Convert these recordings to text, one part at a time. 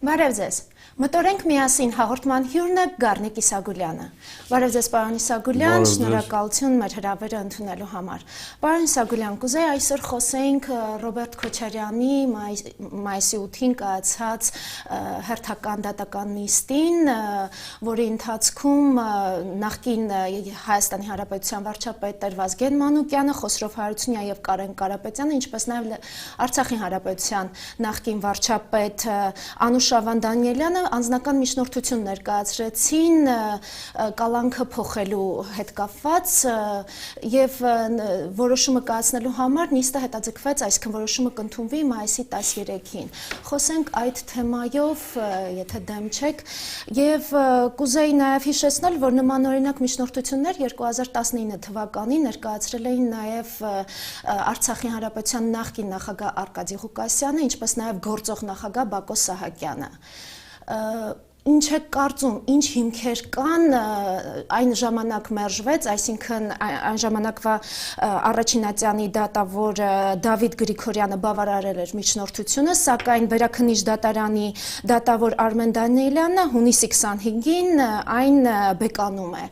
Բարև ձեզ։ Մտորենք միասին հաղորդման հյուրն է Գառնիկ Իսագուլյանը։ Բարև ձեզ, պարոն Իսագուլյան, շնորհակալություն մեր հրավերը ընդունելու համար։ Պարոն Իսագուլյան, կուզեի այսօր խոսենք Ռոբերտ Քոչարյանի մայիսի 8-ին կայացած հերթական դատական նիստին, որի ընթացքում նախկին Հայաստանի Հանրապետության վարչապետ Ազգային Մանուկյանը, Խոսրով Հարությունյանը եւ Կարեն Կարապետյանը, ինչպես նաեւ Արցախի Հանրապետության նախկին վարչապետ Անուշավան Դանիելյանը անձնական միջնորդություն ներկայացրեցին կալանքը փոխելու հետ կապված եւ որոշումը կայացնելու համար նիստը հետաձգվեց, այսինքն որոշումը կընդունվի մայիսի 13-ին։ Խոսենք այդ թեմայով, եթե դեմ չեք, եւ կուզեի նաեւ հիշեցնել, որ նմանօրինակ միջնորդություններ 2019 թվականին ներկայացրել էին նաեւ Արցախի Հանրապետության նախկին նախագահ Արկադի Ղուկասյանը, ինչպես նաեւ գործող նախագահ Բակո Սահակյանը։ Ինչ է կարծում, ինչ հիմքեր կան, այն ժամանակ մերժվեց, այսինքն այն ժամանակվա առաջինատյանի դատավոր Դավիթ Գրիգորյանը բավարարել էր միջնորդությունը, սակայն վերաքննիչ դատարանի դատավոր Արմեն Դանիելյանը հունիսի 25-ին այն բեկանում է։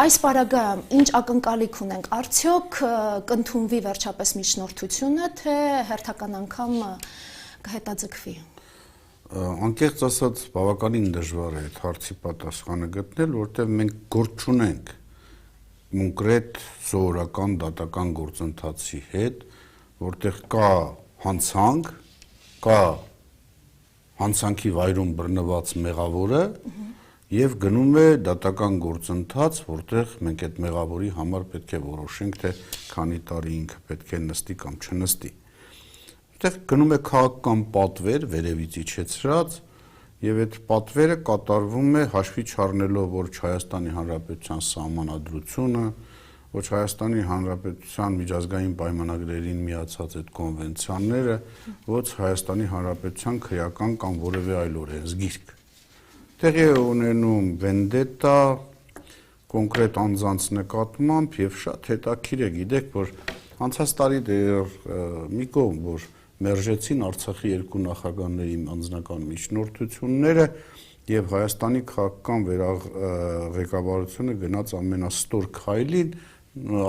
Այս պարագայում ինչ ակնկալիք ունենք, արդյոք կընդունվի վերջապես միջնորդությունը, թե հերթական անգամ կհետաձգվի։ Անկեղծ ասած բավականին դժվար է այդ հարցի պատասխանը գտնել, որտեղ մենք գործ չունենք կոնկրետ սովորական դատական գործընթացի հետ, որտեղ կա հանցանք, կա հանցանքի վայրում բռնված մեղավորը եւ գնում է դատական գործընթաց, որտեղ մենք այդ մեղավորի համար պետք է որոշենք, թե քանի տարի ինքը պետք է նստի կամ չնստի։ Այդտեղ գնում է քաղաքական պատվեր, վերևից իջեցրած, եւ այդ պատվերը կատարվում է հաշվի չառնելով ոչ Հայաստանի Հանրապետության սահմանադրությունը, ոչ Հայաստանի Հանրապետության միջազգային պայմանագրերին միացած այդ կոնվենցիաները, ոչ Հայաստանի Հանրապետության քրեական կամ որևէ այլ օրենսգիրք։ Տեղի է ունենում վենդետա կոնկրետ անձանց նկատմամբ եւ շատ հետաքրքիր է, գիտեք, որ անցած տարի դեռ մի կողմ, որ մերժեցին Արցախի երկու նախագահների անձնական միջնորդությունները եւ Հայաստանի քաղաքական ղեկավարությունը գնաց ամենաստոր քայլին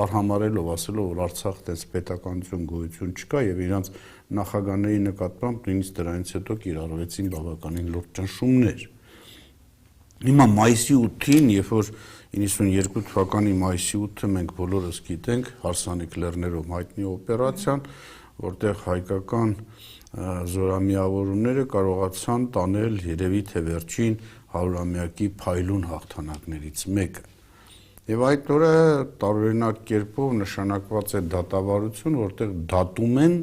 արհամարելով, ասելով, որ Արցախ դες պետականություն գոյություն չկա եւ իրանց նախագահների նկատմամբ նույնիսկ դրանից հետո կիրառվեցին բավականին լուրջ ճնշումներ։ Հիմա մայիսի 8-ին, երբ որ 92 թվականի մայիսի 8-ը մենք բոլորս գիտենք, հարսանիք լեռներով հայտնի օպերացիան, որտեղ հայկական զորամիավորումները կարողացան տանել երևի թե վերջին 100-ամյակի փայլուն հաղթանակներից մեկը։ Եվ այդ օրը տարօրինակ կերպով նշանակված է դատավարություն, որտեղ դատում են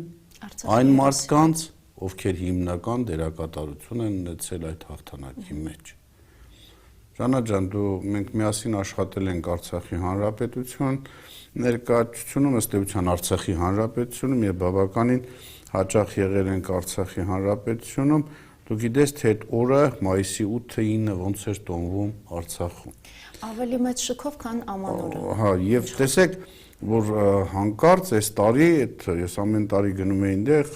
այն մարդկանց, ովքեր հիմնական դերակատարություն են ունեցել այդ հաղթանակի մեջ։ Ժանա ջան, մենք միասին աշխատել ենք Արցախի Հանրապետություն ներկայացությունում, ըստ էության Արցախի Հանրապետությունում եւ բավականին հաճախ եղել ենք Արցախի Հանրապետությունում, դու գիտես, թե այդ օրը մայիսի 8-9 ոնց էր տոնվում Արցախում։ Ավելի մեծ շքով, քան ամանորը։ Հա, եւ տեսեք, որ հանկարծ այս տարի, ես ամեն տարի գնում էի այնտեղ,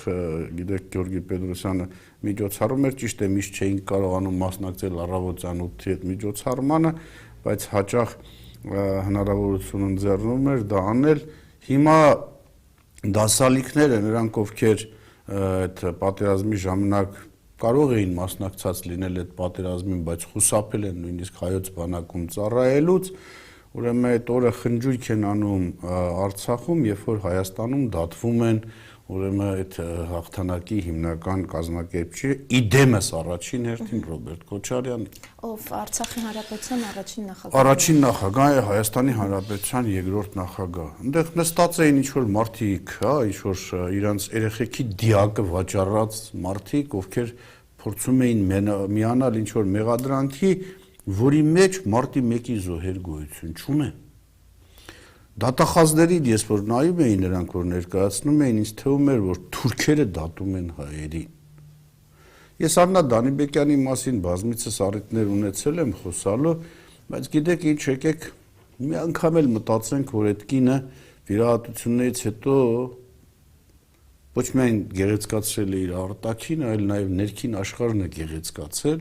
գիտեք, Գյորգի Պետրոսյանը միջոցառում էր, ճիշտ է, միշտ չէինք կարողանում մասնակցել առավոտյան 8-ի այդ միջոցառմանը, բայց հաճախ հնարավորություն ընձեռնում էր դա անել։ Հիմա դասալիքները, նրանք ովքեր այդ պատերազմի ժամանակ կարող էին մասնակցած լինել այդ պատերազմին, բայց խուսափել են նույնիսկ հայոց բանակում ծառայելուց, ուրեմն այդ օրը խնջույք են անում Արցախում, երբ որ Հայաստանում դատվում են ուրեմն այդ հաղթանակի հիմնական կազմակերպիչը, իդեմս առաջին հերթին Ռոբերտ Քոչարյանին, ով Արցախի Հանրապետության առաջին նախագահ։ Առաջին նախագահ է, Հայաստանի Հանրապետության երկրորդ նախագահ։ Այնտեղ նստած էին ինչ-որ մարդիկ, հա, ինչ-որ իրանց երեխեքի դիակը վաճառած մարդիկ, ովքեր փորձում էին միանալ ինչ-որ մեղադրանքի, որի մեջ մարտի 1-ի զոհեր գոյություն չունեն։ Դատախազներին ես որ նայում էի նրանք, որ ներկայացնում էին, ինձ թվում էր, որ թուրքերը դատում են հայերին։ Ես Արնա Դանիբեկյանի մասին բազմիցս առիթներ ունեցել եմ խոսալու, բայց գիտեք ինչ, եկեք մի անգամ էլ մտածենք, որ այդ կինը վիրահատություններից հետո ոչ միայն գեղեցկացրել է իր արտաքին, այլ նաև ներքին աշխարհն է գեղեցկացել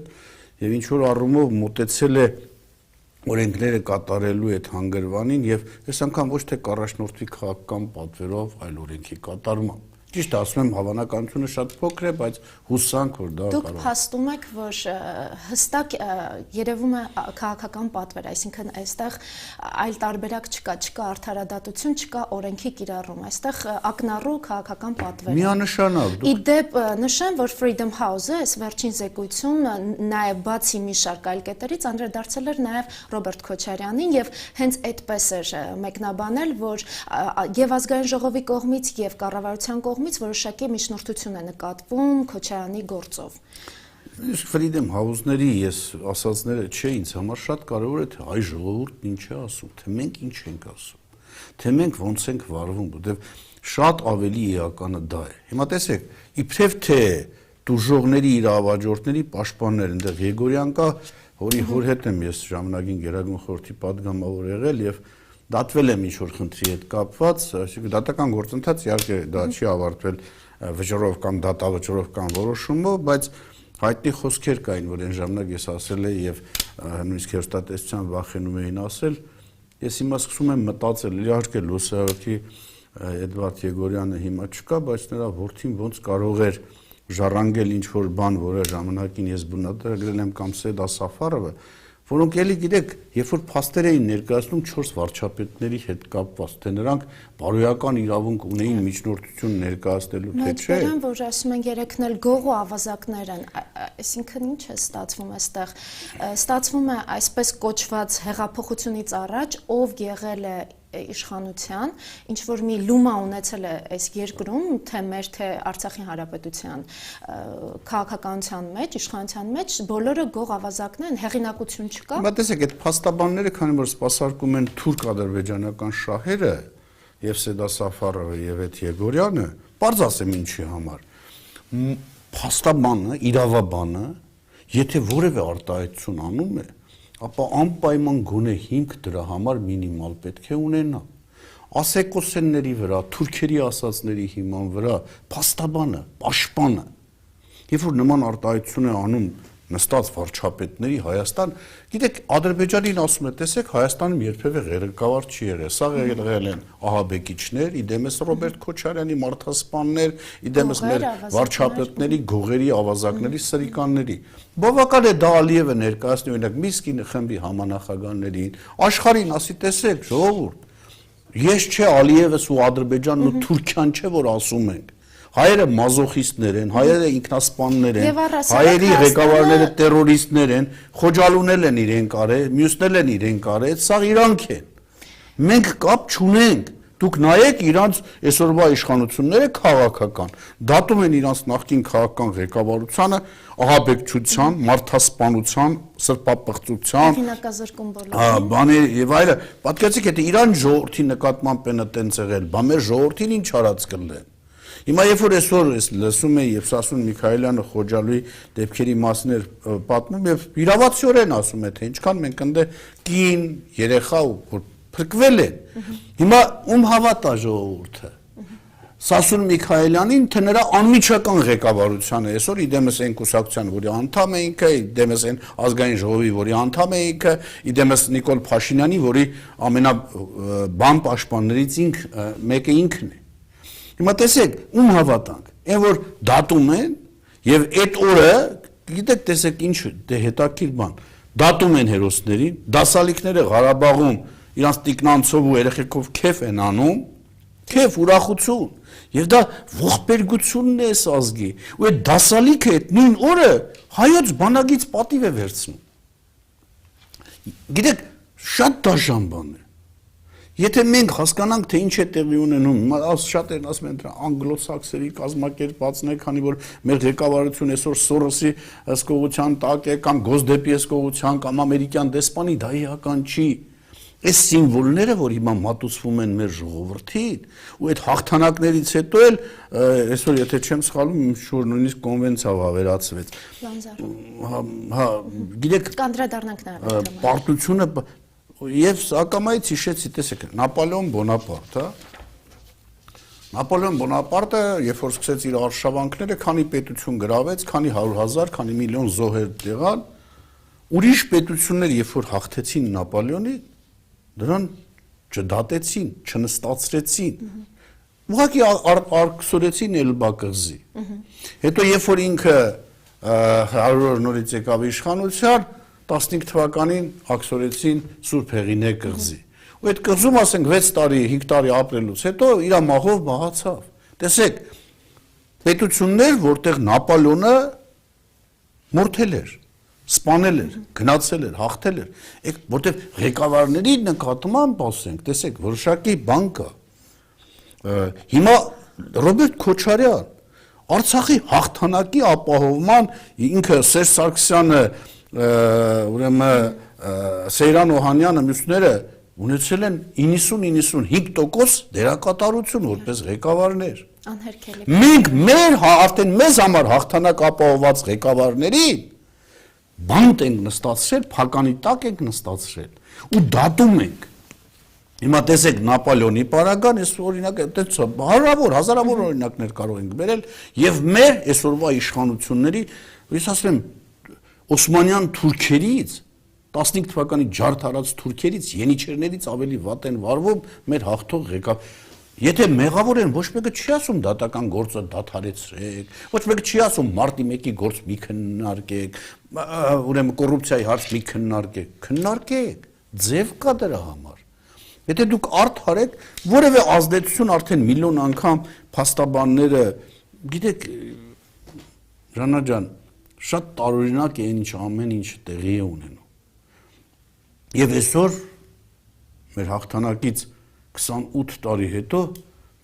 եւ ինչ որ առումով մոտեցել է օրենքները կատարելու այդ հանգրվանին եւ այս անգամ ոչ թե կառաջնորդի քաղաքական պատվերով, այլ օրենքի կատարմամբ։ Ճիշտ ասում եմ, հավանականությունը շատ փոքր է, բայց հուսանք, որ դա Դուք կարող է։ փաստում եք, որ հստակ երևում է քաղաքական պատվեր, այսինքն այստեղ այլ տարբերակ չկա արդարադատություն, չկա օրենքի կիրառում, այստեղ ակնառու քաղաքական պատվեր է։ Միանշանակ։ Իդեպ նշեմ, որ Freedom House-ը այս վերջին զեկույցում նաև բացի մի շարք այլ կետերից անդրադարձել էր նաև Ռոբերտ Քոչարյանին եւ հենց այդպես էր մեկնաբանել, որ եւ ազգային ժողովի կողմից եւ կառավարության կողմից որոշակի միջնորդություն է նկատվում Քոչարյանի գործով։ Իսկ Freedom House-ների ես ասածները չէ, ինձ համար շատ կարևոր է թե հայ ժողովուրդն ինչ է ասում, թե մենք ինչ ենք ասում, թե մենք ոնց ենք վարվում, որտեղ շատ ավելի էականը դա է։ Հիմա տեսեք, իբրև թե դուժողների իրավաճորտների պաշտպաններ, այնտեղ Եգորյան կա, որի հոր հետ եմ ես ժամանակին Գերագույն խորհրդի падգամավոր եղել եւ դատվել եմ ինչ-որ խնդրի հետ կապված, այսինքն դատական գործընթաց իհարկե դա չի ավարտվել վճռով կամ դատավճռով կամ որոշումով, բայց հայտնի խոսքեր կային, որ այն ժամանակ ես ասել եի եւ նույնիսկ հերոստատեսության վախենում էին ասել, ես հիմա սկսում եմ մտածել, իհարկե լուսահոգի Էդվարդ Եգորյանը հիմա չկա, բայց նրա որդին ոնց կարող էր ժառանգել ինչ-որ բան, որը ժամանակին ես բնադրագրել եմ կամ Սեդա Սաֆարովը, որոնք էլի գիտեք, երբ որ փաստեր էին ներկայացնում 4 վարչապետների հետ կապված, թե նրանք բարոյական իրավունք ունեին միջնորդություն ներկայացնելու, թե չէ։ Մենք որ ասում են երեքն էլ գող ու ավազակներ են, այսինքն ինչ է ստացվում այստեղ։ Ստացվում է այսպես կոչված հեղափոխությունից առաջ, ով եղել է իշխանության, ինչ որ մի լումա ունեցել է այս երկրում, թե մեր թե Արցախի հանրապետության քաղաքականության մեջ, իշխանության մեջ, բոլորը գող ավազակներ են, հեղինակություն չկա։ Բայց տեսեք, այդ փաստաբանները, քանի որ սպասարկում են թուրք-ադրբեջանական շահերը, եւ Սեդա Սաֆարովը եւ այդ Եգորյանը, բարձ ասեմ ինչի համար։ Փաստաբանը, իրավաբանը, եթե որևէ արտահայտություն անում է, ապա անպայման գոնե հիմք դրա համար մինիմալ պետք է ունենա։ Ասեկոսենների վրա, թուրքերի ասածների հիման վրա, փաստաբանը, պաշտպանը, երբ որ նման արտահայտություն է անում նստած վարչապետների Հայաստան, գիտեք, Ադրբեջանին ասում է, տեսեք, Հայաստանում երբևէ ղեկավար չի եղել, սա եղել են ահաբեկիչներ, իդեմս Ռոբերտ Քոչարյանի մարդասպաններ, իդեմս մեր վարչապետների, գողերի, ավազակների, սրիկանների։ Բավական է դա Ալիևը ներկայացնի, օրինակ Միսկի խմբի համանախագահներին, աշխարհին ասի, տեսեք, ժողովուրդ, ես չէ Ալիևս ու Ադրբեջանն ու Թուրքիան չէ, որ ասում ենք։ Հայերը մազոխիստներ են, հայերը ինքնասպաններ են, հայերի ղեկավարները տերորիստներ են, խոջալունել են իրենք արել, մյուսնել են իրենք արել, սա իրանք են։ Մենք կապ չունենք։ Դուք նայեք իրանց այսօրվա իշխանությունները քաղաքական, դատում են իրանց նախկին քաղաքական ղեկավարությանը ահաբեկչության, մարդասպանության, սրբապղծության, բաներ եւ այլը։ Պատկերացրեք, եթե իրան ժողովրդի նկատմամբ են այդտենց եղել, բա մեր ժողովրդին ինչ արած կլեն։ Հիմա երբ որ այսօր լսում եմ եւ Սասուն Միքայելյանը Խոջալուի դեպքերի մասին էր պատմում եւ իրավացիորեն ասում է, թե ինչքան մենք ընդ կին, երեխա որ փրկվել են։ Հիմա ում հավատա ժողովուրդը։ Սասուն Միքայելյանին, թե նրա անմիջական ղեկավարությանը, այսօր իդեմս այն կուսակցության, որի անդամ է ինքը, իդեմս այն ազգային ժողովի, որի անդամ է ինքը, իդեմս Նիկոլ Փաշինյանի, որի ամենաբան պաշտպաններից մեկը ինքն է։ Հիմա տեսեք, ում հավատանք, այն որ դատում են եւ այդ օրը, գիտեք, տեսեք ինչ դե հետաքրքիր բան, դատում են հերոսներին, դասալիկները Ղարաբաղում իրանց տիկնանցով ու երեխեքով քեֆ են անում, քեֆ ուրախություն, եւ դա ողբերգությունն է այս ազգի, ու այդ դասալիկը այդ նույն օրը հայոց բանագից պատիվ է վերցնում։ Գիտեք, շատ դաժան բան է։ Եթե մենք հասկանանք, թե ինչ է տեղի ունենում, շատերն ասում են անգլոսաքսերի կազմակերպածն է, քանի որ մեր ղեկավարությունը այսօր Սորոսի հսկողության տակ է, կամ Գոսդեպի հսկողության, կամ ամերիկյան դեսպանի, դա իհական չի։ Այս սիմվոլները, որ հիմա մատուցվում են մեր ժողովրդին, ու այդ հաղթանակներից հետո էլ այսօր եթե չեմ սխալվում, շուտ նույնիսկ կոնվենցիա ավերացվեց։ Հա, գիտեք, կանդրադառնանք նաև պարտությունը եւ ակամայից հիշեցի, տեսեք, Նապոլեոն Բոնապարտ, հա, Նապոլեոն Բոնապարտը, երբ որ սկսեց իր արշավանքները, քանի պետություն գրավեց, քանի 100,000, քանի միլիոն զոհեր եղան, ուրիշ պետություններ, երբ որ հաղթեցին Նապոլեոնի, դրան չդատեցին, չնստացրեցին։ Ուղղակի արգսորեցին Էլբա կղզի։ Հետո երբ որ ինքը 100 օր նորից եկավ իշխանության, 15 թվականին աքսորեցին Սուրբ Հեղինե կղզի։ Ու այդ կղզում, ասենք, 6 տարի, 5 տարի ապրելուց հետո իր մահով մահացավ։ Տեսեք, պետություններ, որտեղ Նապոլեոնը մորթել էր, սպանել էր, գնացել էր, հաղթել էր, որտեղ ղեկավարների նկատմամբ ասենք, տեսեք, որոշակի բան կա։ Հիմա Ռոբերտ Քոչարյան Արցախի հաղթանակի ապահովման ինքը Սերժ Սարգսյանը, ուրեմն Սեյրան Օհանյանը, մյուսները ունեցել են 90-95% դերակատարություն որպես ղեկավարներ։ Անհերքելի։ Մենք արդեն մեզ համար հաղթանակ ապահովված ղեկավարներին բանտ ենք նստացրել, փականի տակ ենք նստացրել ու դատում ենք։ Հիմա տեսեք Նապոլեոնի պարագան, այս օրինակ հազարավոր օրինակներ կարող ենք բերել եւ մեր այսօրվա իշխանությունների, ես ասեմ, Օսմանյան թուրքերից 15 թվականի ջարդարած թուրքերից, ենիչերներից ավելի վատ են վարվում մեր հաղթող ղեկավար։ Եթե մեղավոր են, ոչ մեկը չի ասում դատական գործը դադարեցրեք, ոչ մեկը չի ասում մարտի 1-ի գործ մի քննարկեք, ուրեմն կոռուպցիայի հարց մի քննարկեք, ձև կա դրա համար։ Եթե դուք արդար եք, որևէ ազդեցություն արդեն միլիոն անգամ փաստաբանները, գիտեք, Ժանա ջան, շատ տարօրինակ է ինչ ամեն ինչ տեղի է ունենում։ Եվ այսօր մեր հաղթանակից 28 տարի հետո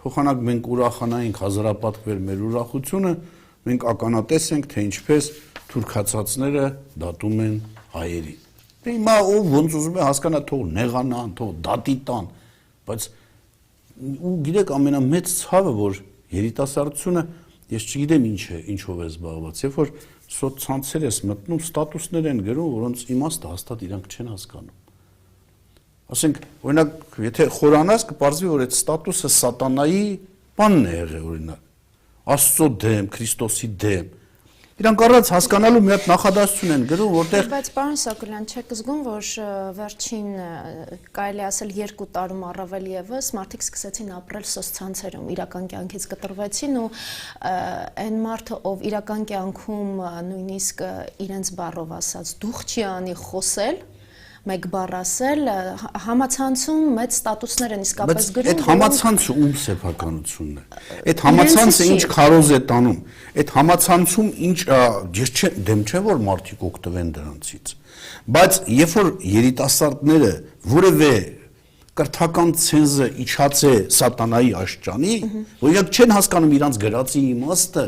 փոխանակ մենք ուրախանայինք հազարապատկվեր մեր ուրախությունը, մենք ականատես ենք, թե ինչպես թուրքացածները դատում են հայերին։ Հիմա ով ոնց ուզում է հասկանա, թող նեղանան, թող դատի տան, բայց ու գիտեք ամենամեծ ցավը, որ երիտասարդությունը, ես չգիտեմ ինչով է զբաղված, երբ որ սոցցանցեր ես մտնում, ստատուսներ են գրում, որոնց իմաստը հաստատ իրանք չեն հասկանում։ Ասենք, օրինակ, եթե խորանաս կպարզվի, որ այդ ստատուսը սատանայի բանն է եղել, օրինակ, Աստծո դեմ, Քրիստոսի դեմ։ Իրանք առանց հասկանալու մի հատ նախադասություն են գրում, որտեղ Բայց պարոն Իսագուլյան, չեք զգում, որ վերջին կարելի ասել 2 տարում առավել եւս մարդիկ սկսեցին ապրել սոցցանցերում, իրական կյանքից կտրվեցին ու այն մարդը, ով իրական կյանքում նույնիսկ իրենց բառով ասած դուխ չի անի խոսել, մեկ բառ ասել, համացանցում մեծ ստատուսներ են իսկապես գրում։ Այդ համացանցը ում սեփականությունն է։ Այդ համացանցը ինչ քարոզ է տանում։ Այդ համացանցում ինչ ես դեմ չէ որ մարդիկ օգտվեն դրանցից։ Բայց երբ որ երիտասարդները որևէ կրթական ցենզը իջած է սատանայի աշճանի, օրինակ չեն հասկանում իրանց գրածի իմաստը,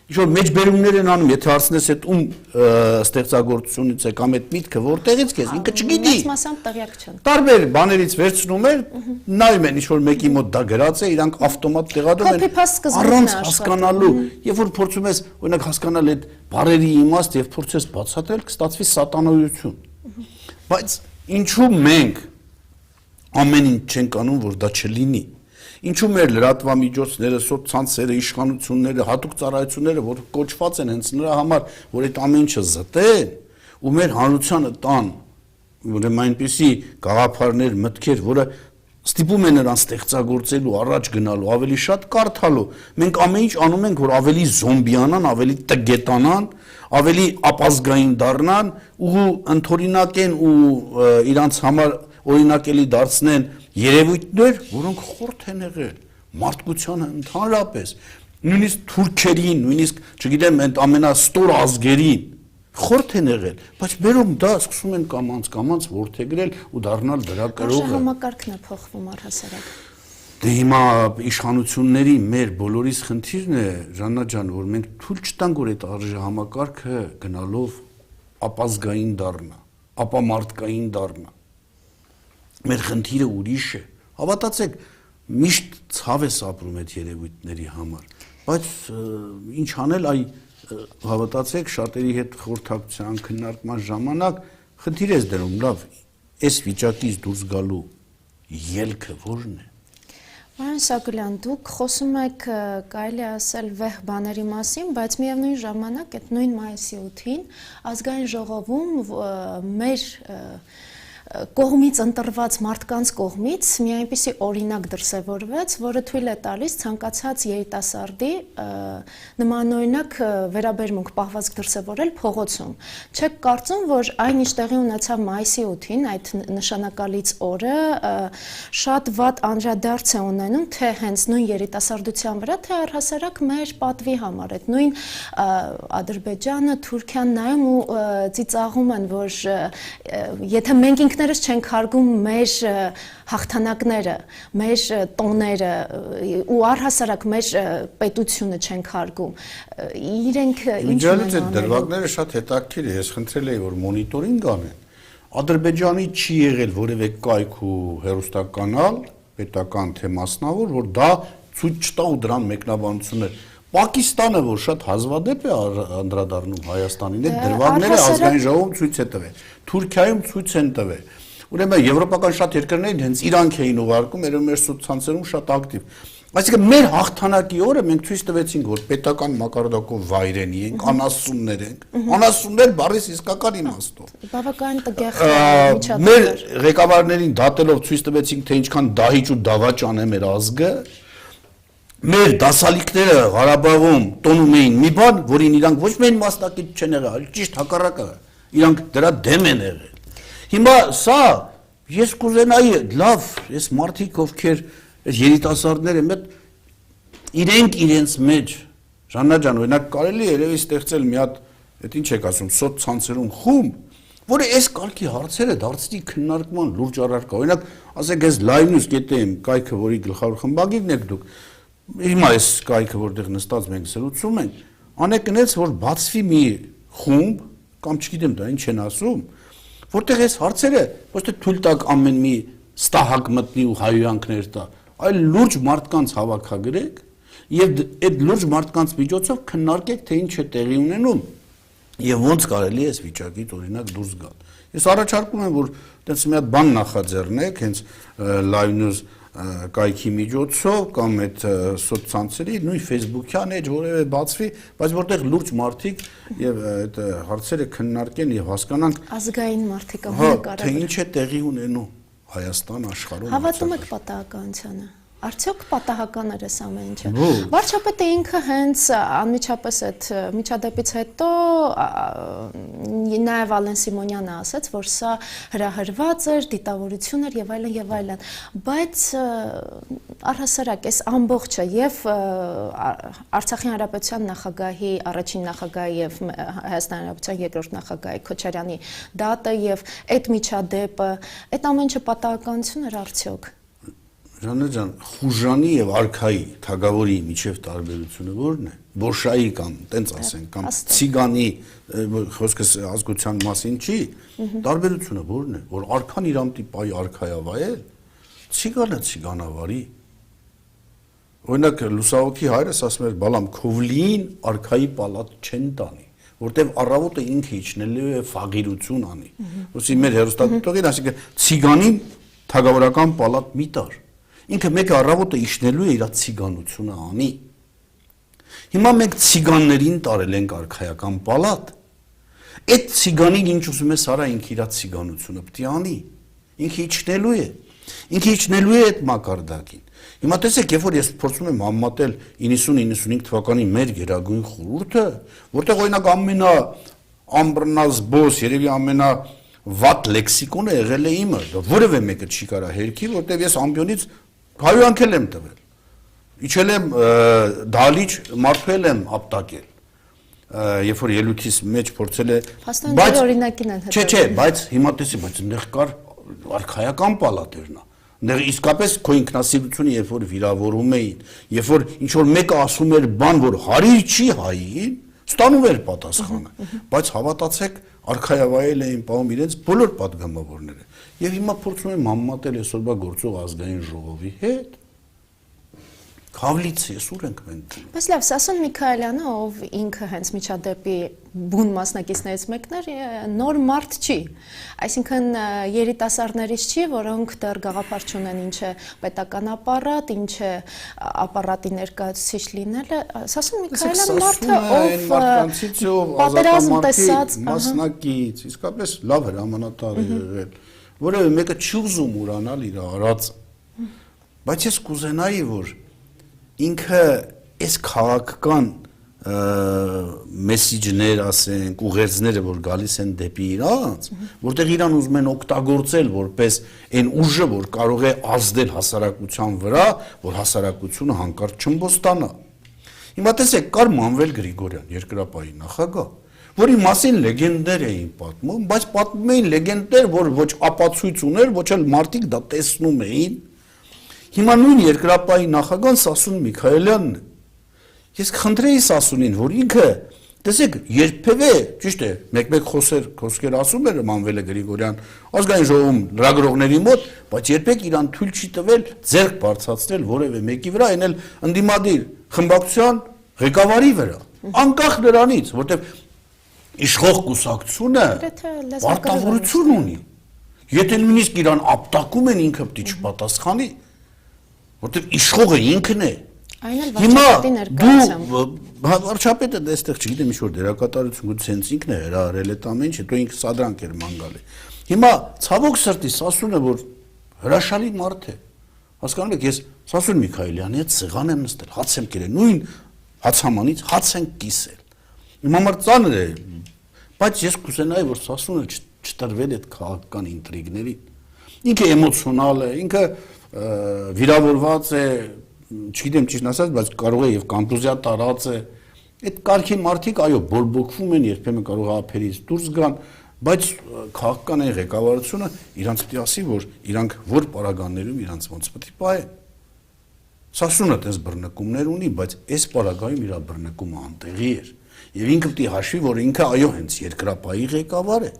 ինչ-որ մեջբերումներ են անում, եթե հարցնես այդ ում ստեղծագործությունից է կամ այդ միտքը որտեղից կես, ինքը չգիտի։ Մեծ մասամբ տեղյակ չեն։ Տարբեր բաներից վերցնում են, նայում են ինչ-որ մեկի մոտ դա գրած է, իրանք ավտոմատ տեղադրում են առանց հասկանալու, երբ որ փորձում ես օրինակ հասկանալ այդ բառերի իմաստ եւ փորձես բացատրել, կստացվի սատանայություն։ Բայց ինչու մենք ամեն ինչ չենք անում, որ դա չլինի։ Ինչու մեր լրատվամիջոցները, սոցցանցերը, իշխանությունները, հատուկ ծառայությունները, որ կոչված են հենց նրա համար, որ այդ ամեն ինչը զտեն ու մեր հանրությանը տան, ուրեմն այնպիսի գաղափարներ, մտքեր, որը ստիպում է նրան ստեղծագործելու, առաջ գնալու, ավելի շատ կարդալու։ Մենք ամեն ինչ անում ենք, որ ավելի զոմբիանան, ավելի տգետանան, ավելի ապազգային դառնան ու ընդօրինակեն ու իրանց համար օրինակելի դարձնեն երևույթներ, որոնք խորթ են եղել մարդկությանը ընդհանրապես, նույնիսկ թուրքերին, նույնիսկ, չգիտեմ, այդ ամենաստոր ազգերին խորթ են եղել, բայց մերում դա սկսում են կամաց որդեգրել ու դառնալ դրա կրողը։ Համակարգն է փոխվում առհասարակ։ Դե հիմա իշխանությունների մեր բոլորիս խնդիրն է, Ժաննա ջան, որ մենք թույլ չտանք, որ այդ արժեհամակարգը գնալով ապազգային դառնա, ապամարտկային դառնա։ Մեր խնդիրը ուրիշ է։ Հավատացեք, միշտ ցավ ես ապրում այդ երևույթների համար, բայց ինչ անել, հավատացեք, շատերի հետ խորհրդակցության քննարկման ժամանակ խնդիր ես դրում, լավ, այս վիճակից դուրս գալու ելքը ո՞րն է։ Պարոն Իսագուլյան, դուք խոսում եք կարելի ասել վեհ բաների մասին, բայց միևնույն ժամանակ այդ նույն մայիսի 8-ին ազգային ժողովում մեր կողմից ընտրված մարդկանց կողմից մի այնպիսի օրինակ դրսևորվեց, որը թույլ է տալիս ցանկացած երիտասարդի նմանօրինակ վերաբերմունք պահվածք դրսևորել փողոցում։ Չեք կարծում, որ այն ինչ տեղի ունեցավ մայիսի 8-ին, այդ նշանակալից օրը շատ վատ անդրադարձ է ունենում թե հենց նույն երիտասարդության վրա, թե առհասարակ մեր պատվի համար։ Այդ նույն Ադրբեջանը, Թուրքիան նայում ու ծիծաղում են, որ եթե մենք ինքներս չենք հարգում մեր հաղթանակները, մեր տոները ու առհասարակ մեր պետությունը չենք հարգում, իրենք ինչ ունեն այդ դրվագները շատ հետաքրքիր է, ես խնդրել եի, որ մոնիտորինգ անեն։ Ադրբեջանի չի եղել որևէ կայք ու հեռուստականալ, պետական թե մասնավոր, որ դա ցույց չտա ու դրան մեկնաբանություններ։ Պակիստանը, որ շատ հազվադեպ է անդրադառնում Հայաստանին, այդ դրվագները ազգային ժողովում ցույց է տվել, Թուրքիայում ցույց են տվել։ Ուրեմն եվրոպական շատ երկրներ հենց իրանք էին ուղարկում, մեր սոցցանցերում շատ ակտիվ։ Այսինքն մեր հաղթանակի օրը մենք ցույց տվեցինք, որ պետական մակարդակով վայրենի ենք, անասուններ ենք, անասուններ բառից իսկական իմաստով։ Բավական տգեղ միջադեպ։ Մեր ղեկավարներին դատելով ցույց տվեցինք, թե ինչքան դահիճ ու դավաճան է մեր ազգը։ Մեր դասալիքները Ղարաբաղում տոնում էին մի բան, որին իրանք ոչ միայն մասնակից չեն եղել, այլ ճիշտ հակառակը, իրանք դրա դեմ են եղել։ Հիմա սա ես կուզենայի լավ, ես մարդիկ ովքեր երիտասարդներ են, իրենք իրենց մեջ, Ժաննա ջան, օրինակ կարելի է երևի ստեղծել մի հատ, այդ ինչ եք ասում, սոցցանցերում խումբ, որը այս կարգի հարցերը դարձնի քննարկման լուրջ առարկա։ Օրինակ, ասեք այս LIVEnews.am կայքը, որի գլխավոր խմբագիրն եք դուք, հիմա այս կայքը, որտեղ նստած մենք զրուցում ենք, անեք նենց, որ բացվի մի խումբ, կամ չգիտեմ դա ինչ են ասում, որտեղ այս հարցերը ոչ թե թույլ տակ ամեն մի ստահակ մտնի ու հայհոյանքներ տա, այլ լուրջ մարդկանց հավաքագրեք եւ այդ լուրջ մարդկանց միջոցով քննարկեք, թե ինչ է տեղի ունենում եւ ոնց կարելի է այս վիճակից օրինակ դուրս գալ։ Ես առաջարկում եմ, որ այդպես մի հատ բան նախաձեռնեք հենց LIVEnews կայքի միջոցով կամ այդ սոցցանցերի նույն Facebook-յան էջ որևէ բացվի, բայց որտեղ լուրջ մարդիկ եւ այդ հարցերը քննարկեն եւ հասկանանք ազգային մարդիկ թե ինչ է տեղի ունենում Հայաստան աշխարհում։ Հավատում եք պատահականությանը։ Արդյոք պատահական էր այս ամեն ինչը։ Վարչապետը ինքը հենց անմիջապես այդ միջադեպից հետո նաև Ալեն Սիմոնյանը ասաց, որ սա հրահրված էր, դիտավորություն էր եւ այլն եւ այլն, բայց առհասարակ այս ամբողջը եւ Արցախի հանրապետության նախագահի, առաջին նախագահի եւ Հայաստանի հանրապետության երկրորդ նախագահի Քոչարյանի դատը եւ այդ միջադեպը, այդ ամեն ինչը պատահականություն էր արդյոք։ Ժաննա ջան, խուժանի եւ արքայի թագավորի միջև տարբերությունը ո՞րն է։ Բոշայի կամ տենց ասենք, կամ ցիգանի խոսքս ազգության մասին չի։ Տարբերությունը ո՞րն է, որ արքան իրանտի պայ արքայավայել, ցիգանը ցիգանավարի։ Օրինակ լուսահոգի հայրս ասում էր, բալամ քովլին արքայի պալատ չեն տանի, որտեվ առավոտը ինքը իջնելու է ֆաղիրություն անի։ Ոսի մեր հերոստատուտողին, այսինքն ցիգանին թագավորական պալատ մի տար։ Ինքը մեկը առավոտը իջնելու է իր ցիգանությունը անի։ Հիմա մենք ցիգաններին տարել ենք արքայական պալատ։ Այդ ցիգանին ինչ ուզում է Սարա ինքը իր ցիգանությունը պետք է անի։ Ինքը իջնելու է։ Ինքը իջնելու է այդ մակարդակին։ Հիմա տեսեք, երբ որ ես փորձում եմ համատել 90-95 թվականի մեր գերագույն խորհուրդը, որտեղ օրինակ ամենա ամբռնազբոս, երևի ամենա վատ լեքսիկոնը եղել է իմը, որևէ մեկը չի կարա հերքի, որտեղ ես ամբիոնից հայոյանքել եմ տվել, իջել եմ դալիճ մարդուել եմ ապտակել, երբ որ ելույթիս մեջ փորձել է, բայց օրինակին են հետո։ Չէ, բայց հիմա տեսի, բայց այնտեղ կար արքայական պալատերն է, այնտեղ իսկապես քո ինքնասիրությունը երբ որ վիրավորում էին, երբ որ ինչ որ մեկը ասում էր բան, որ հարիր չի հային, ստանում էր պատասխանը, բայց հավատացեք, արքայավայել էին պահում իրենց բոլոր պատգամավորները։ Եվ հիմա փորձում եմ համատել այսօրվա գործող ազգային ժողովի հետ, Քավլիցի է, սուր ենք մենք։ Բայց լավ, Սասուն Միքայելյանը, ով ինքը հենց միջադեպի բուն մասնակիցներից մեկն էր, նոր մարդ չի։ Այսինքն երիտասարդներից չի, որոնք դեռ գաղափար չունեն ինչ է պետական ապարատ, ինչ է ապարատի ներկայացուցիչ լինելը։ Սասուն Միքայելյանը մարդը, ով պատերազմ տեսած, մասնակից, իսկապես լավ հրամանատար է եղել, որևէ մեկը չի ուզում ուրանալ իր արածը։ Բայց ես կուզենայի, որ ինքը այս քաղաքական մեսիջներ, ասենք, ուղերձները, որ գալիս են դեպի իրանց, որտեղ իրան ուզում են օգտագործել որպես այն ուժը, որ կարող է ազդել հասարակության վրա, որ հասարակությունը հանկարծ չըմբոստանա։ Հիմա տեսեք, կար Մանվել Գրիգորյան, երկրապահի նախագահ, որի մասին լեգենդներ էին պատմում, բայց պատմում էին լեգենդներ, որ ոչ ապացույց ուներ, ոչ էլ մարդիկ դա տեսնում էին։ Հիմա նույն երկրապահի նախագահն Սասուն Միքայելյանն է։ Ես խնդրեի Սասունին, որ ինքը, տեսեք, երբևէ, ճիշտ է, մեկ-մեկ խոսքեր ասում էր Մանվելը Գրիգորյան, ազգային ժողովում լրագրողների մոտ, բայց երբեք իրան թույլ չի տվել ձեռք բարձրացնել որևէ մեկի վրա, այն էլ ընդդիմադիր խմբակցության ղեկավարի վրա, անկախ նրանից, որտեղ իշխող կուսակցությունը պարտավորություն ունի։ Եթե նույնիսկ իրան ապտակում են, ինքը պետք է չպատասխանի, որտեղ իշխողը ինքն է։ Այն էլ վարչապետի ներկայությամբ։ Վարչապետը այստեղ չգիտեմ ինչ որ դերակատարություն գուցե հենց ինքն է հրահրել այդ ամեն ինչ, հետո ինքը սադրանք էր ման գալի։ Հիմա ցավոք սրտի Սասունը որ հրաշալի մարդ է։ Հասկանում եք, ես Սասուն Միքայելյանի հետ սեղան եմ նստել, հաց եմ կերել, նույն հացամանից հաց են կիսել։ Իմ համար ծանր է, բայց ես կուզենայի որ Սասունը չտրվել այդ քաղաքական ինտրիգներին։ Ինքը էմոցիոնալ է, ինքը վիրավորված է, չգիտեմ ճիշտ ասած, բայց կարող է եւ կոնտուզիա տարած է։ Այդ կարգի մարդիկ այո բորբոքվում են, երբեմն կարող է ափերից դուրս գան, բայց քաղաքական այն ղեկավարությունը իրանց պետք է ասի, որ իրանք որ պարագաներում իրանց ոնց պետք է պահեն։ Սասունը տես բռնկումներ ունի, բայց այս պարագայում իր բռնկումը անտեղի էր։ Եվ ինքը պետք է հաշվի, որ ինքը այո հենց երկրապահի ղեկավար է,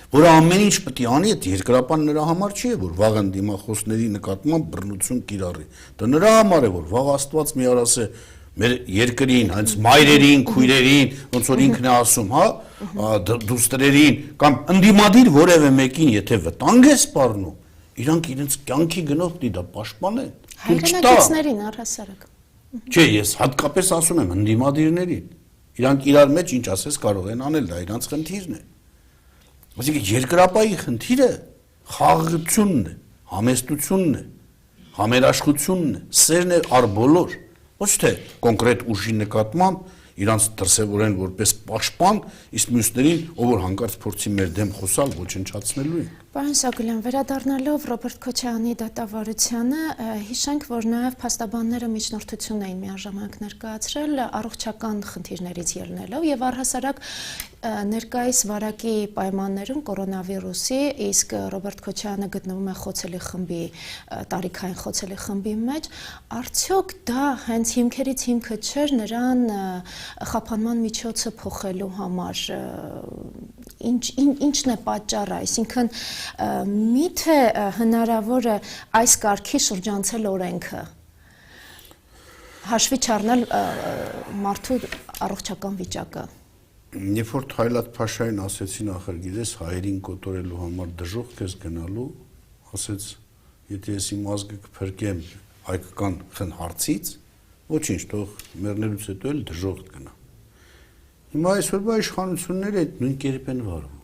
որը ամեն ինչ պետք է անի, այդ երկրապահն նրա համար չի է, որ վաղ ընդդիմախոսների նկատմամբ բռնություն կիրառի։ Դա նրա համար է, որ վաղ Աստված մի օր ասե մեր երկրին, հենց մայրերին, քույրերին, ոնց որ ինքն է ասում, հա, դուստրերին կամ ընդդիմադիր որևէ մեկին, եթե վտանգ է սպառնում, իրանք իրենց կյանքի գնով պետք է դա պաշտպանեն։ Հայրենակիցներին առհասարակ։ Չէ, ես հատկապես ասում եմ ընդդիմադիրներին։ Իրանք իրար մեջ ինչ ասես կարող են անել, դա իրանց խնդիրն է։ Այսինքն երկրապահի խնդիրը խաղաղությունն է, համեստությունն է, համերաշխությունն է, սերն է առ-բոլոր, ոչ թե կոնկրետ ուժի նկատմամբ իրանց դրսևորեն որպես պաշտպան, իսկ մյուսներին, ով որ հանկարծ փորձի մեր դեմ խոսալ, ոչնչացնելու են։ Պարոն Իսագուլյան, վերադառնալով Ռոբերտ Քոչարյանի դատավարությանը, հիշենք, որ նաև փաստաբանները միջնորդություն էին միաժամանակ ներկայացրել առողջական խնդիրներից ելնելով եւ առհասարակ ներկայիս վարակի պայմաններում կորոնավիրուսի, իսկ Ռոբերտ Քոչարյանը գտնվում է խոցելի խմբի, տարիքային խոցելի խմբի մեջ, արդյոք դա հենց հիմքերից հիմքը չէր նրան խափանման միջոցը փոխելու համար, ինչն է պատճառը, այսինքն միթե հնարավոր է այս կարգի շրջանցել օրենքը, հաշվի չառնել մարդու առողջական վիճակը։ Երբ որ Թայլատ Փաշային ասեցին, ախր գիտես, հայերին կոտորելու համար դժոխք ես գնալու, ասեց, եթե ես իմ ազգը կփրկեմ հայկական հարցից, ոչինչ, թող մեռնելուց հետո էլ դժոխք գնա։ Հիմա այսօրվա իշխանությունները այդ նույն կերպ են վարվում։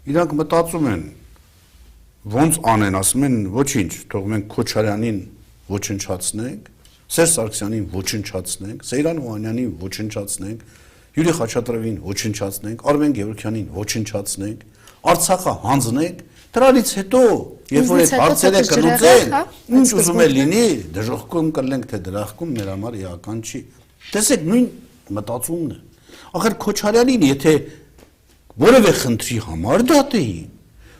Իրանք մտածում են, ոնց անեն, ասում են, ոչինչ, թող մենք Քոչարյանին ոչնչացնենք, Սերժ Սարգսյանին ոչնչացնենք, Սեյրան Օհանյանին ոչնչացնենք, Յուրի Խաչատրևին ոչնչացնենք, Արմեն Գևորգյանին ոչնչացնենք, Արցախը հանձնենք, դրանից հետո, երբ որ այդ հարցերը կլուծեն, ինչ ուզում է լինի, դժոխքում կլենք, թե դրախքում մեր համար էական չի։ Տեսեք, նույն մտածումն է։ Ախր Քոչարյանին, եթե որևէ խնդրի համար դատեին,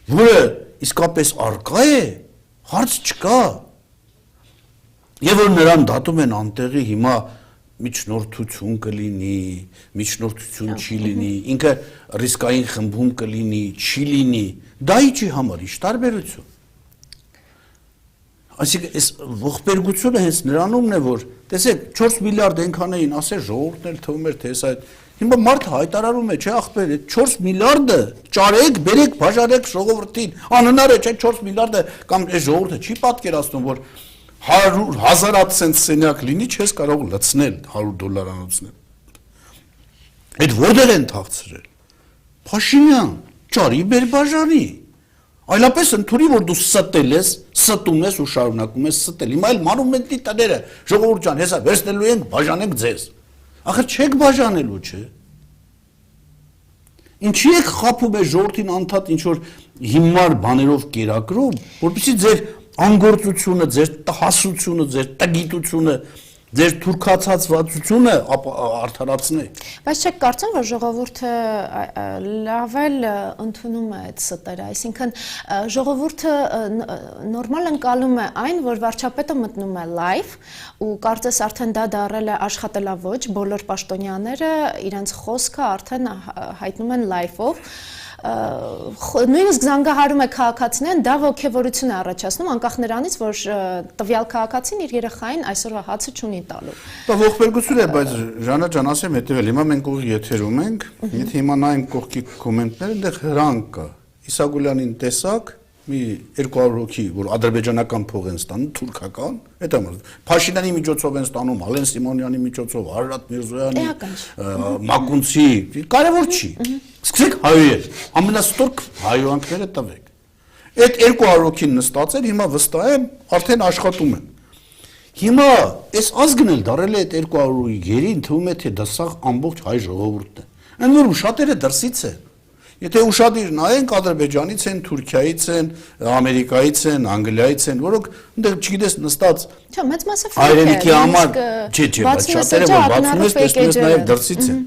որը իսկապես արկա է, հարց չկա։ Եվ որ նրան դատում են անտեղի, հիմա միջնորդություն կլինի, միջնորդություն չի լինի, ինքը ռիսկային խմբում կլինի, չի լինի, դա ինչի համար, ինչ տարբերություն։ Այսինքն այս ողբերգությունը հենց նրանումն է, որ տեսեք 4 միլիարդ այնքան էին ասել ժողովուրդն էլ թվում էր թե այս այդ հիմա մարդը հայտարարում է, չէ ախպեր, այդ 4 միլիարդը ճարեք, բերեք, բաժանեք ժողովրդին։ Անհնար է, չէ 4 միլիարդը կամ այս ժողովուրդը չի պատկերացնում, որ 100,000 ցենտ սենյակ լինի, չես կարող լցնել $100 անոցնել։ Այդ որտեղ են թաքցրել։ Փաշինյան, ճարի բեր բաժանի։ Այլապես ընդունի, որ դու ստել ես, ստում ես ու շարունակում ես ստել։ Հիմա էլ մանումենտի տները ժողովուրդ ջան, հեսա վերցնելու ենք, բաժանենք ձեզ։ Ախր չեք բաժանելու, չէ։ Ինչի եք խափում է ժողովրդին անդադ ինչ որ հիմար բաներով կերակրում, որպեսզի ձեր անգործությունը, ձեր հասությունը, ձեր տգիտությունը, ձեր թուրքացածվածությունը արդարացնի։ Բայց չեք կարծում, որ ժողովուրդը լավ էլ ընդունում է այդ ստերը, այսինքն ժողովուրդը նորմալ ընկալում է այն, որ վարչապետը մտնում է լայվ ու կարծես արդեն դա դարել է աշխատելավոճ, բոլոր պաշտոնյաները իրենց խոսքը արդեն հայտնում են լայվով նույնիսկ զանգահարում է քաղաքացիներին, դա ոգևորություն է առաջացնում անկախ նրանից, որ տվյալ քաղաքացին իր երեխային այսօրվա հացը չունի տալու։ Դա ողբերգություն է, բայց Ժանա ջան, ասեմ հետևել, հիմա մենք ուղիղ եթերում ենք, եթե հիմա նայենք կողքի կոմենտները, այնտեղ հրանք կա։ Իսագուլյանին տեսակ, մի 200 հոգի, որ ադրբեջանական փող են ստանում, թուրքական, այդ է մարդ։ Փաշինյանի միջոցով են ստանում, Ալեն Սիմոնյանի միջոցով, Արարատ Միրզոյանի, Մակունցի, կարևոր չի։ Սկսեք հայոյել, ամենաստորք հայոյանքները տվեք։ Այդ 200 հոգին նստած են, հիմա վստահ եմ, արդեն աշխատում են։ Հիմա այս ազգն էլ դարել է այդ 200-ի գերին, թվում է թե դա սաղ ամբողջ հայ ժողովուրդն է։ Այն որ շատերը դրսից են։ Եթե ուշադիր նայենք, Ադրբեջանից են, Թուրքիայից են, Ամերիկայից են, Անգլիայից են, որոնք այնտեղ չգիտես նստած Չէ, մեծ մասը հայրենիքի համար, չէ, բայց շատերը որ բացում ես, տեսնում ես նաև դրսից են։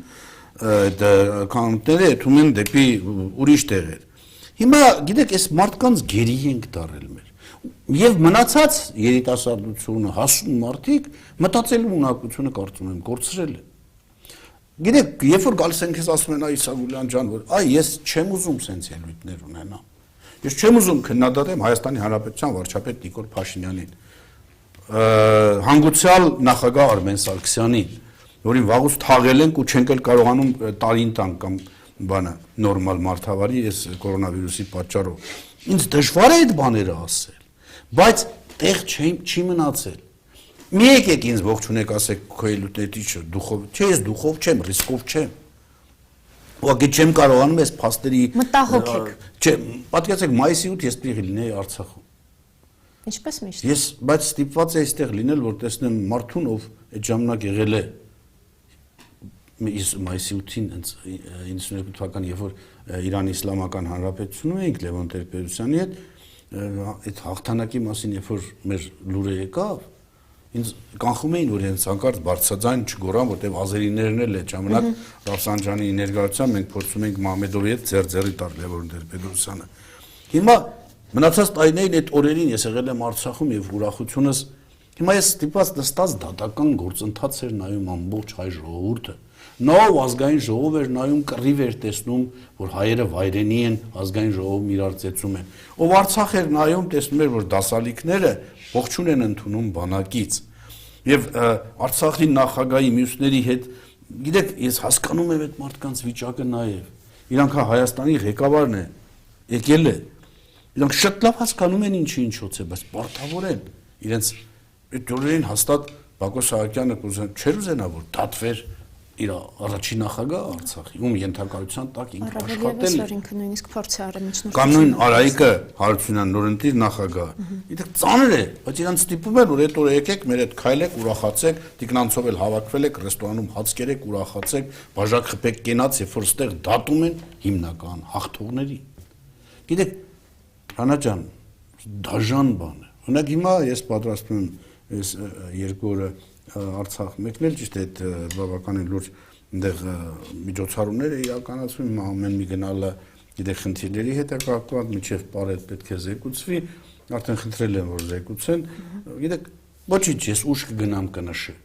Այդ կանոնները թվում են դեպի ուրիշ տեղեր։ Հիմա գիտեք, այս մարդկանց գերի ենք դարել մեր։ Եվ մնացած երիտասարդությունը, հասուն մարդիկ մտածելու ունակությունը կարծում եմ կորցրել է։ Գիտեք, երբ որ գալիս են քեզ ասում են այ Իսագուլյան ջան, որ այ ես չեմ ուզում սենց ելույթներ ունենամ։ Ես չեմ ուզում քննադատեմ Հայաստանի Հանրապետության վարչապետ Նիկոլ Փաշինյանին, հանգուցյալ նախագահ Արմեն Սարգսյանին, որին վաղուց թաղել ենք ու չենք էլ կարողանում տարին տանք կամ բանը նորմալ մարդավարի այս կորոնավիրուսի պատճառով։ Ինձ դժվար է այդ բաները ասել, բայց տեղ չի մնացել։ Մի եկեք ինձ ողջունեք, ասեք քո ելույթը դուխով, չէ, ես դուխով չեմ, ռիսկով չեմ։ Ուղղակի չեմ կարողանում այս փաստերի մտահոգ եք։ Չէ, պատկերացեք մայիսի 8 ես պիտի լինեի Արցախում։ Ինչպես միշտ։ Ես բայց ստիպված էի այստեղ լինել, որ տեսնեմ մարդուն, ով այդ ժամանակ եղել է մայիսի 8-ին 92 թվական, երբ որ Իրանի Իսլամական Հանրապետությունում էինք Լևոն Տեր-Պետրոսյանի հետ, այդ հաղթանակի մասին, երբ որ մեր լուրը եկավ, ինձ կանխում էին, որ հենց անկարծ բարձրաձայն չգորան, որտեղ ազերիներն էլ այդ ժամանակ Ռաֆսանջանի ներկայությամբ մենք փորձում ենք Մահմեդովի հետ ձեռ-ձեռի տալ Լևոն Տեր-Պետրոսյանը։ Հիմա մնացած տարիներին այդ օրերին ես եղել եմ Արցախում եւ ուրախությունս հիմա ես ստիպված նստած դատական գործընթաց էր նայում ամբողջ հայ ժողովուրդը։ Նոր ազգային ժողով էր նայում, կռիվ էր տեսնում, որ հայերը վայրենի են, ազգային ժողովում իրար ծեծում են։ Ով Արցախ էր նայում, տեսնում էր, որ դասալիքները ողջուն են ընդունում բանակից։ Եվ Արցախի նախագահի մյուսների հետ, գիտեք, ես հասկանում եմ այդ մարդկանց վիճակը նաև։ Իրանք Հայաստանի ղեկավարն է, եկել է։ Իրանք շատ լավ հասկանում են ինչի ինչոց է, բայց պարտավոր են իրենց այդ օրերին հաստատ Բակո Սահակյանը չէր ուզենա, որ դատվեր իր առաջին նախագահ Արցախի, ում ենթակայության տակ ինքը աշխատել է։ Ինքը նույնիսկ փորձ է արել միջնորդություն։ Կամ նույն Արայիկը Հարությունյան նորընտիր նախագահ։ Իդեք ծանր է, բայց իրանց ստիպում են, որ այդ օրը եկեք, մեր հետ քայլեք, ուրախացեք, տիկնանցով էլ հավաքվել եք, ռեստորանում հաց կերեք, ուրախացեք, բաժակ խփեք կենաց, երբ որ ստեղ դատում են հիմնական հաղթողների։ Գիտեք, Ռանա ջան, դաժան բան է։ Օրինակ հիմա ես պատրաստվում եմ այս երկու օրը Արցախ մեկնել, ճիշտ է, այդ բավականին լուրջ այնտեղ միջոցառումներ է իրականացվում, հիմա ամեն մի գնալը գիտեք խնդիրների հետ է կապված, միջև պարետ պետք է զեկուցվի, արդեն խնդրել են, որ զեկուցեն, գիտեք, ոչինչ, ես ուշ կգնամ կնշեմ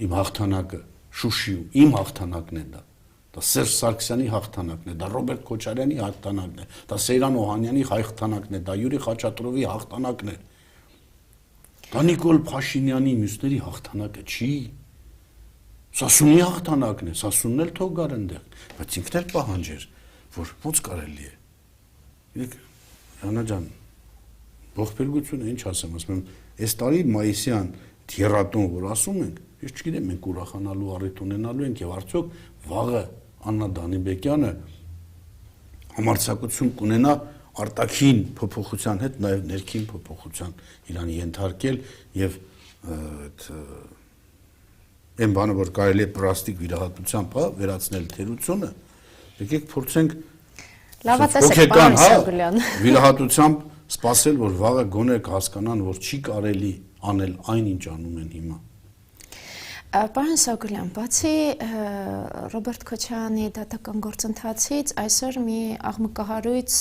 իմ հաղթանակը Շուշիում, իմ հաղթանակն է դա։ Դա Սերժ Սարգսյանի հաղթանակն է, դա Ռոբերտ Քոչարյանի հաղթանակն է, դա Սեյրան Օհանյանի հաղթանակն է, դա Յուրի Խաչատրովի հաղթանակն է։ Դա Նիկոլ Փաշինյանի մյուսների հաղթանակը չի։ Սասունի հաղթանակն է, Սասունն էլ թող գար այնտեղ, բայց ինքն էլ պահանջեր, որ ոնց կարելի է։ Իրեք Յանա ջան, ողբերգությունը ինչ ասեմ, ասում եմ, այս տարի մայիսյան թերատոն, որ ասում ենք, ես չգիտեմ, մենք ուրախանալու առիթ ունենալու ենք եւ արդյոք վաղը Աննա Դանիբեկյանը համարձակություն կունենա արտաքին փոփոխության հետ նաեւ ներքին փոփոխության իրան ենթարկել եւ այն բանը, որ կարելի է պլաստիկ վիրահատությամբ վերացնել թերությունը, եկեք փորձենք լավատեսեք պարոն Իսագուլյան վիրահատությամբ սпасել, որ վաղը գոնե կհասկանան, որ չի կարելի անել այն, ինչ անում են հիմա։ Պարոն Իսագուլյան, բացի Ռոբերտ Քոչարյանի դատական գործընթացից այսօր մի աղմկահարույց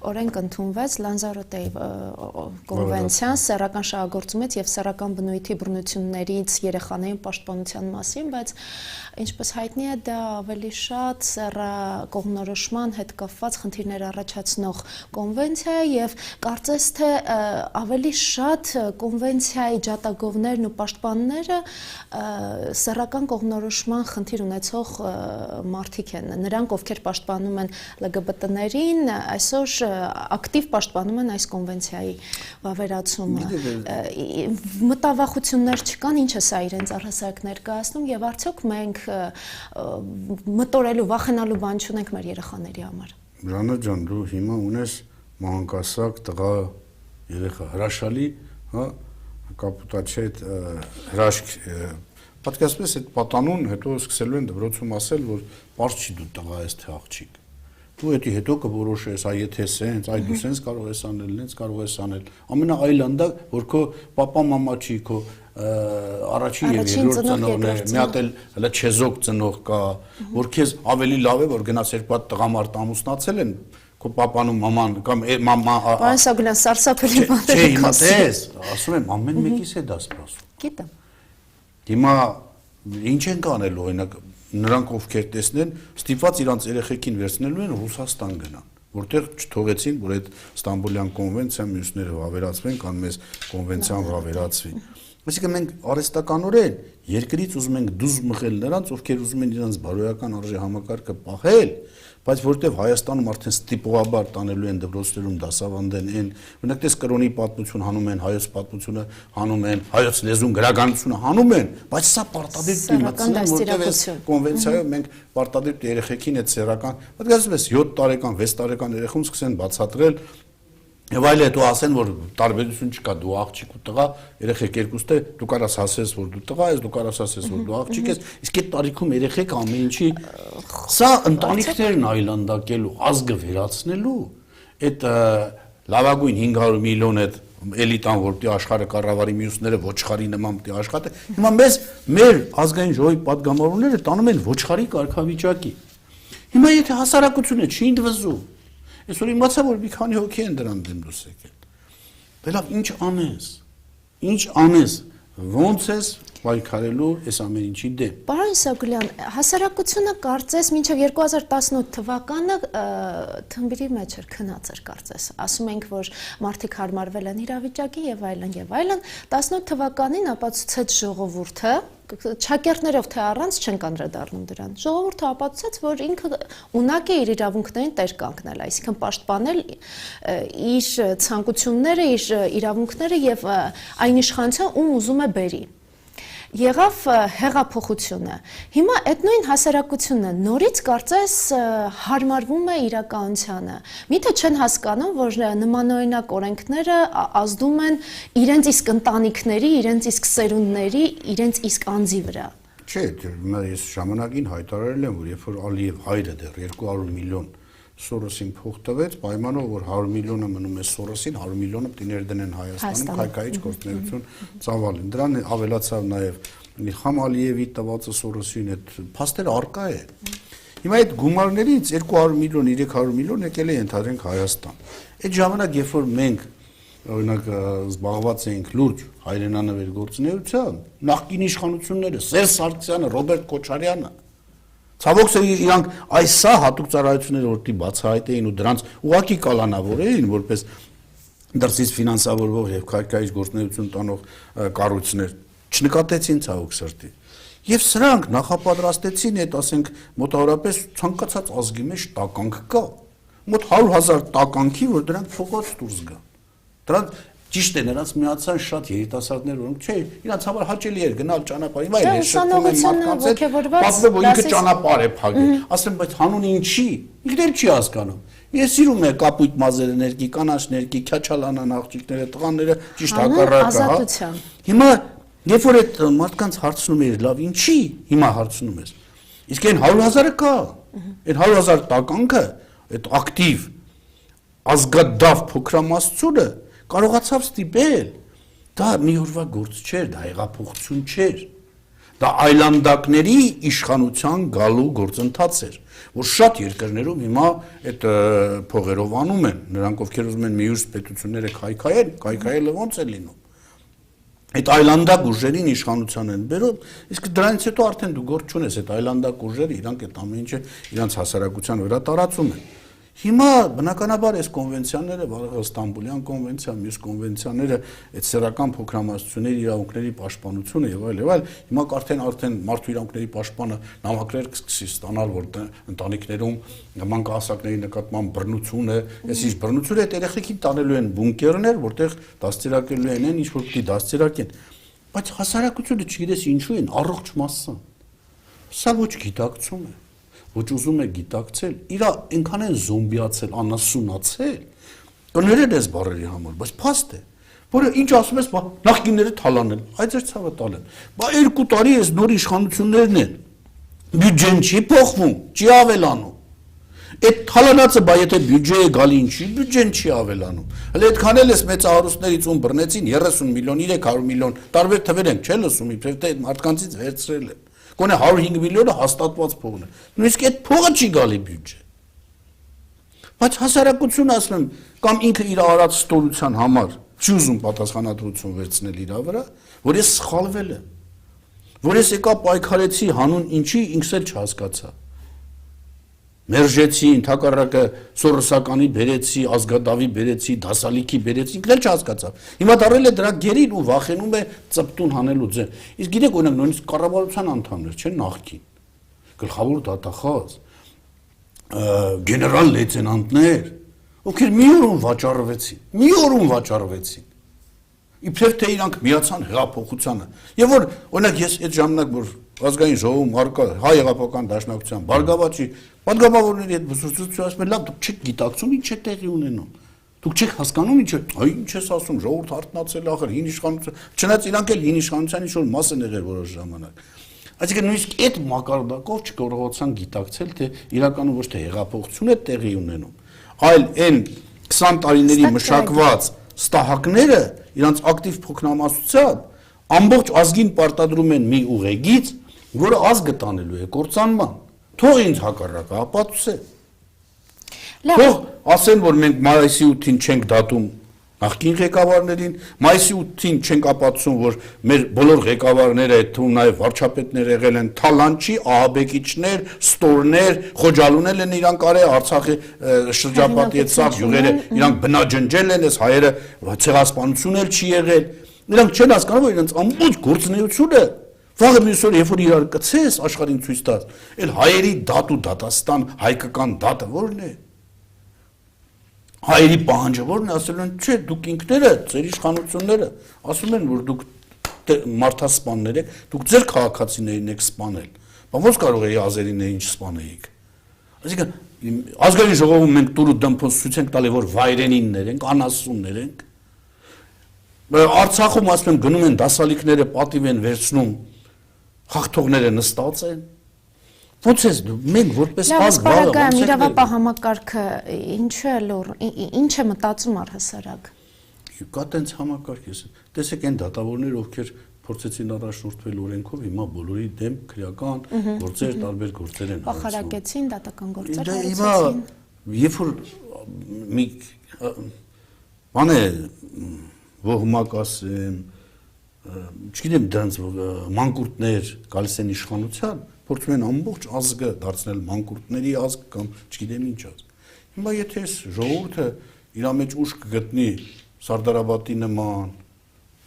օրենք ընդունվեց Լանզարոտեի կոնվենցիան սեռական շահագործումից եւ սեռական բնույթի բռնություններից երեխաներին պաշտպանության մասին, բայց ինչպես հայտնի է, դա ավելի շատ սեռակողմնորոշման հետ կապված խնդիրներ առաջացնող կոնվենցիա է եւ կարծես թե ավելի շատ կոնվենցիայի ջատագովներն ու պաշտպանները սեռական կողմնորոշման խնդիր ունեցող մարդիկ են, նրանք ովքեր պաշտպանում են LGBT-ներին, այսօր ակտիվ պաշտպանում են այս կոնվենցիայի վավերացումը։ Մտավախություններ չկան, ինչ է սա իրենց առհասարակ ներկայացնում եւ արդյոք մենք մտորելու, վախենալու բան չունենք մեր երեխաների համար։ Ժանա ջան, դու հիմա ունես մանկասակ տղա երեխա, հրաշալի, հա, կապուտաչի այդ հրաշք պատկերացնես այդ պատանուն հետո սկսելու են դպրոցում ասել, որ պարզ չի դու տղա ես թե աղջիկ։ Դու էդի հետո կորոշես, այ եթե սենց, այ դու սենց կարող ես անել, նենց կարող ես անել։ Ամենաայլանդա, որ քո պապա մամա չի, քո առաջին եւ երրորդ ծնողն է, մի հատ էլ հələ չեզոք ծնող կա, որ քեզ ավելի լավ է, որ գնաց երկու հատ տղամարդ ամուսնացել են, քո պապան ու մաման կամ մամա Պարոն Իսագուլյան, սարսափելի բաներ եք ասում։ Չէ, հիմա տես, ասում եմ, ամեն մեկիս է դա սպասում։ Գիտեմ։ Հիմա ինչ են կանելու, օրինակ նրանք ովքեր տեսնեն, ստիպված իրանց երեխեքին վերցնելու են Ռուսաստան գնան, որտեղ չթողեցին, որ այդ Ստամբուլյան կոնվենցիան մյուսները վավերացվեն կամ մեզ կոնվենցիան վավերացվի։ Այսինքն մենք արհեստականորեն երկրից ուզում ենք դուզ մղել նրանց, ովքեր ուզում են իրենց բարոյական արժե համակարգը պահել, բայց որտեվ Հայաստանում արդեն ստիպողաբար տանելու են դպրոցներում դասավանդեն այն, օրինակ տես կրոնի պատմություն հանում են, հայոց պատմությունը հանում են, հայոց լեզուն գրականությունը հանում են, բայց սա պարտադիր դիմացին, որտեվ այս կոնվենցիայով մենք պարտադիր երեխեքին այդ սեռական, պատկերացրու ես 7 տարեկան, 6 տարեկան երեխուն սկսեն բացատրել եւ այլ հետո ասեն, որ տարբերություն չկա, դու աղջիկ ու տղա, երեխեք երկուստը դու կարաս ասես, որ դու տղա ես, դու կարաս ասես, որ դու աղջիկ ես, իսկ այդ տարիքում երեխեք ամեն ինչի սա ընտանիքներն այլանդակելու, ազգը վերացնելու, այդ լավագույն 500 միլիոն այդ էլիտան, որ դի աշխարհը կառավարի մյուսները ոչխարի նման դի աշխատի, հիմա մեզ մեր ազգային ժողովի падգամավորները տանում են ոչխարի կարգավիճակի։ Հիմա եթե հասարակությունը չի ընդվզում, այսօր իմացա, որ մի քանի հոգի են դրան դեմ դուրս եկել։ Դե լավ, ինչ անես։ Ինչ անես, ոնց ես պայքարելու այս ամեն ինչի դեմ։ Պարոն Իսագուլյան, հասարակությունը կարծես մինչև 2018 թվականը թմբիրի մեջ էր, քնած էր կարծես։ Ասում ենք, որ մարդիկ հարմարվել են իրավիճակի եւ այլն եւ այլն։ 18 թվականին ապացուցեց ժողովուրդը, չակերտներով թե առանց չեն անդրադառնում դրան։ Ժողովուրդը ապացուցեց, որ ինքը ունակ է իր իրավունքներին տեր կանգնել, այսինքն պաշտպանել իր ցանկությունները, իր իրավունքները եւ այն իշխանությունը, ում ուզում է բերի։ Եղավ հեղափոխությունը։ Հիմա այդ նույն հասարակությունը նորից կարծես հարմարվում է իրականությանը։ Միթե չեն հասկանում, որ նմանօրինակ օրենքները ազդում են իրենց իսկ ընտանիքների, իրենց իսկ սերունդների, իրենց իսկ անձի վրա։ Չէ, ես ժամանակին հայտարարել եմ, որ երբ որ Ալիև հայրը դեռ 200 միլիոն Սորոսին փող տվեց, պայմանով որ 100 միլիոնը մնում է Սորոսին, 100 միլիոնը պիտի ներդնեն Հայաստանում, քայքայիչ գործունեություն ծավալին։ Դրան ավելացավ նաև Իլհամ Ալիևի տվածը Սորոսին, այդ փաստերը արկա է։ Հիմա այդ գումարներից 200 միլիոն, 300 միլիոն եկել է ընդհանրենք Հայաստան։ Այդ ժամանակ, երբ որ մենք օրինակ զբաղված էինք լուրջ հայրենանվեր գործունեությամբ, նախկին իշխանությունները, Սերժ Սարգսյանը, Ռոբերտ Քոչարյանը, ցավոք իրանք այսա հատուկ ծառայությունները որտի բացահայտ էին ու դրանց ուղակի կալանավոր էին որպես դրսից ֆինանսավորվող եւ քայքայից գործունեություն տանող կառույցներ չնկատեցին ցավոք սրտի։ Եվ սրանք նախապատրաստեցին այդ, ասենք, մոտավորապես ցանկացած ազգի մեջ տականք կա։ Մոտ 100,000 տականքի, որ դրանք փողոց դուրս գան։ Դրանք ճիշտ է, նրանց միացան շատ երիտասարդներ, որոնք չէ, իրանց համար հաճելի էր գնալ ճանապարհի, վայ, շփվում են մարդկանց հետ, պատմում որ ինքը ճանապարհ է փակել։ Ասեմ, բայց հանուն ինչի։ Ինքն էլ չի հասկանում։ Ես սիրում եմ կապույտ մազերը ներկի, կանաչ ներկի, քյաչալանան աղջիկները, տղաները, ճիշտ հակառակը, հա։ Հիմա երբ որ այդ մարդկանց հարցնում ես, լավ, ինչի, հիմա հարցնում ես։ Իսկ այն 100,000-ը կա։ Այդ 100,000 տականքը, այդ ակտիվ ազգադավ փոքրամասնությունը կարողացավ ստիպել։ Դա մի օրվա գործ չէր, դա հեղափոխություն չէր։ Դա այլանդակների իշխանության գալու գործընթաց էր, որ շատ երկրներում հիմա այդ փողերով անում են, նրանք ովքեր ուզում են միուս պետությունները քայքայեն, քայքայելը ոնց է լինում։ Այդ այլանդակ ուժերին իշխանության են բերում, իսկ դրանից հետո արդեն դու գործ չունես, այդ այլանդակ ուժերը իրանք այդ ամեն ինչը իրանց հասարակության վրա տարածում են։ Հիմա բնականաբար այս կոնվենցիաները, Ստամբուլյան կոնվենցիա, մյուս կոնվենցիաները, այդ սեռական փոքրամասնությունների իրավունքների պաշտպանությունը եւ այլ, հիմա արդեն մարդու իրավունքների պաշտպանը նամակներ կսկսի ստանալ, որ ընտանիքներում մանկահասակների նկատմամբ բռնությունը, այսինքն բռնությունը այդ երեխեքին տանելու են բունկերներ, որտեղ դաստիարակելու են ինչ որ պիտի դաստիարակեն։ Բայց հասարակությունը չգիտես ինչու են առողջ մասսան։ Սա ոչ գիտակցում է։ Ոչ ուզում է գիտակցել, իրա այնքան են զոմբիացել, անասունացել, կներել ես բառերի համար, բայց փաստ է, որը ինչ ասում ես, նախկինները թալանել, այդ ձեր ցավը տալեն, բա 2 տարի ես նոր իշխանություններն են, բյուջեն չի փոխվում, չի ավելանում, այդ թալանածը, բա եթե բյուջե է գալի ինչի, բյուջեն չի ավելանում, հələ այդքան էլ ես մեծահարուստներից ում բռնեցին 30 միլիոն, 300 միլիոն, տարբեր թվեր ենք, չէ՞ լսում, իբրև թե մարդկանցից վերցրել են։ Գոնե 105 միլիոնը հաստատված փողն է։ Նույնիսկ այդ փողը չի գալի բյուջե։ Բայց հասարակությունը ասում եմ, կամ ինքը իր արած ստորության համար չի ուզում պատասխանատվություն վերցնել իր վրա, որ ես սխալվել եմ, որ ես եկա պայքարեցի հանուն ինչի ինքս էլ չհասկացա։ Մերժեցի, ընդհակառակը սորոսականի բերեցի, ազգադավի բերեցի, դասալիքի բերեցի, ինքն էլ չհասկացավ։ Հիմա դարել է դրա գերին ու վախենում է ծպտուն հանելու ձեն։ Իսկ գիտեք, օրինակ նույնիսկ կառավարության անդամներ չեն նախկին։ Գլխավոր դատախազ, գեներալ լեյտենանտներ, ովքեր մի օրում վաճառվեցին։ Իբրև թե իրանք միացան հեղափոխությանը։ Եվ որ օրինակ ես այդ ժամանակ որ ազգային ժողովում արկա հայ հեղափոխական դաշնակցության բարգավաճի պատգամավորների հետ բզրուցություն ասում են, լավ, դուք չեք գիտակցում ինչ է տեղի ունենում։ Դուք չեք հասկանում ինչ է, ինչ ես ասում, ժողովուրդ հարթնացել ախր հին իշխանություն, չնայած իրանք էլ հին իշխանության ինչ-որ մաս են եղել որոշ ժամանակ։ Այսինքն նույնիսկ այդ մակարդակով չկարողացան գիտակցել, թե իրականում ոչ թե հեղափոխություն է տեղի ունենում, այլ այն 20 տարիների մշակված ստահակները իրանց ակտիվ փոքրամասնությամբ ամբողջ ազգին պարտադրում են մի ուղեգիծ, որը ազգը տանելու է կործանման։ Թող ինձ հակառակը ապացուցե։ Թող ասեն, որ մենք մայիսի 8-ին չենք դատում նախկին ղեկավարներին, մայիսի 8-ին չենք ապացուցում, որ մեր բոլոր ղեկավարները, այդ թվում նաև վարչապետներ եղել են թալանչի, ահաբեկիչներ, ստորներ, խոջալունել են իրանք արել, Արցախի շրջապատի այդ սաղ յուղերը իրանք բնաջնջել են, այս հայերը ցեղասպանություն էլ չի եղել։ Նրանք չեն հասկանում, որ իրենց ամբողջ գործունեությունը վաղը մյուս օրը երբ որ իրար կցես աշխարհին ցույց տաս, այլ հայերի դատ ու դատաստան հայկական դատը ո՞րն է։ Հայերի պահանջը ո՞րն է, ասել են, չէ, դուք ինքները, ձեր իշխանությունները ասում են, որ դուք մարդասպաններ եք, դուք ձեր քաղաքացիներին եք սպանել։ Բա ո՞նց կարող է ազերիներին ինչ սպանեիք։ Այսինքն ազգային ժողովում մենք տուր ու դմփոս ցույց ենք տալի, որ վայրենիններ ենք, անասուններ ենք։ Արցախում ասում են գնում են դասալիքները պատիվ են վերցնում, խախտողները նստած են։ Ո՞նց է դու մենք որպես ազգ վաղը իրավապահ համակարգը ինչ է մտածում առհասարակ։ Կա տենց համակարգ ես։ Տեսեք այն դատավորներ, ովքեր փորձեցին առաջնորդվել օրենքով, հիմա բոլորի դեմ քրեական գործեր, տարբեր գործեր են փոխարակեցին դատական գործեր Հիմա երբ որ մի բան է ոհմակ ասեմ, չգիտեմ դրանց մանկուրտներ գալիս են իշխանության, փորձում են ամբողջ ազգը դարձնել մանկուրտների ազգ կամ չգիտեմ ինչ ազգ։ Հիմա եթե ժողովուրդը իր մեջ ուժ կգտնի Սարդարաբադի նման,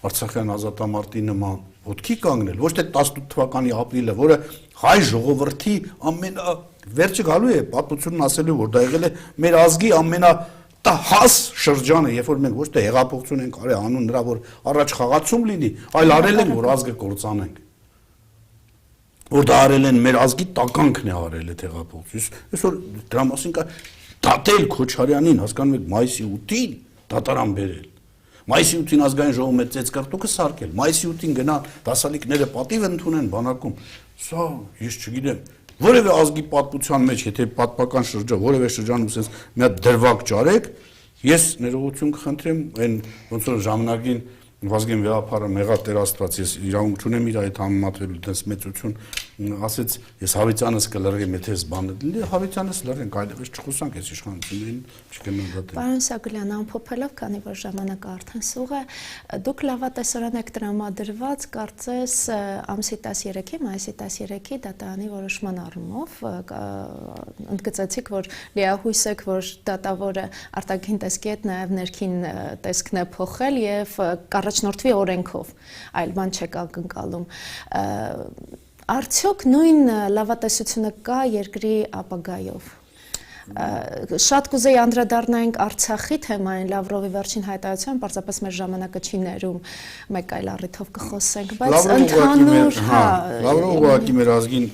Արցախյան ազատամարտի նման ոտքի կանգնել, ոչ թե 18 թվականի ապրիլը, որը հայ ժողովրդի վերջը գալու է պատմությունն ասելու, որ դա եղել է մեր ազգի ամենահաս շրջանը, երբ որ մենք ոչ թե հեղափոխություն ենք արել անուն նրա, որ առաջ խաղացում լինի, այլ արել են, որ ազգը կործանենք։ Որ դա արել են մեր ազգի տականքն է արել այդ հեղափոխությունը։ Այսօր դրա մասին կա դատել Քոչարյանին, հասկանում եք, մայիսի 8-ին դատարան բերել։ Մայիսի 8-ին ազգային ժողովը ծեծ կարտոկը սարքել, մայիսի 8-ին գնան դասալիկները պատիվ ընդունեն բանակում։ Սա ես չգիտեմ, որևէ ազգի պատմության մեջ, եթե պատմական շրջան, որևէ շրջանում sense մի հատ դրվագ ճարեք, ես ներողություն կխնդրեմ, այն ոնց որ ժամանակին Վազգեն վեհապարը մեղա Տեր Աստված, ես իրավունք չունեմ իր այդ համեմատվելու դες մեծություն, ասեց, ես Հավիտյանս կլրեմ, եթե ես բանը լինի, Հավիտյանս լրենք, այլևս չխոսանք այս իշխանություններին, չկնան դատել։ Պարոն Իսագուլյան, ամփոփելով, քանի որ ժամանակը արդեն սուղ է, դուք լավատեսորեն եք տրամադրված, կարծես ամսի 13-ի, մայիսի 13-ի դատարանի որոշման առումով, ընդգծեցիք, որ լիահույս եք, որ դատավորը արտաքին տեսքի հետ նաև ներքին տեսքն է փոխել եւ առաջնորդվի օրենքով, այլ բան չեք ակնկալում։ Արդյոք նույն լավատեսությունը կա երկրի ապագայով։ Շատ կուզեի անդրադառնանք Արցախի թեմային, Լավրովի վերջին հայտարարության, պարզապես մեր ժամանակը չի ներում, մեկ այլ առիթով կխոսենք, բայց ընդհանուր, Լավրովը ուղղակի մեր ազգին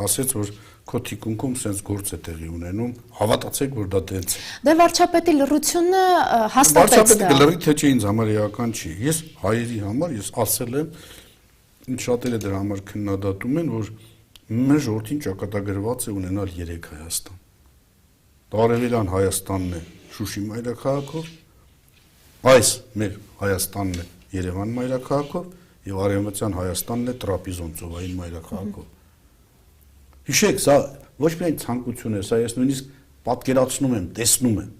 ասեց, որ քո թիկունքում sense գործ է տեղի ունենում, հավատացեք, որ դա տենց է։ Դե վարչապետի լռությունը հաստատեց դա։ Վարչապետը լռի թե չէ ինձ համար էական չի։ Ես հայերի համար ես ասել եմ, ինչ շատերը դրա համար քննադատում են, որ մեր ժողովրդին ճակատագրված է ունենալ 3 Հայաստան։ Արևելյան Հայաստանն է Շուշի մայրաքաղաքով, այս մեր Հայաստանն է Երևան մայրաքաղաքով եւ արևմտյան Հայաստանն է Տրապիզոն ծովային մայրաքաղաքով։ Հիշեք, սա ոչ միայն ցանկություն է, սա ես նույնիսկ պատկերացնում եմ, տեսնում եմ։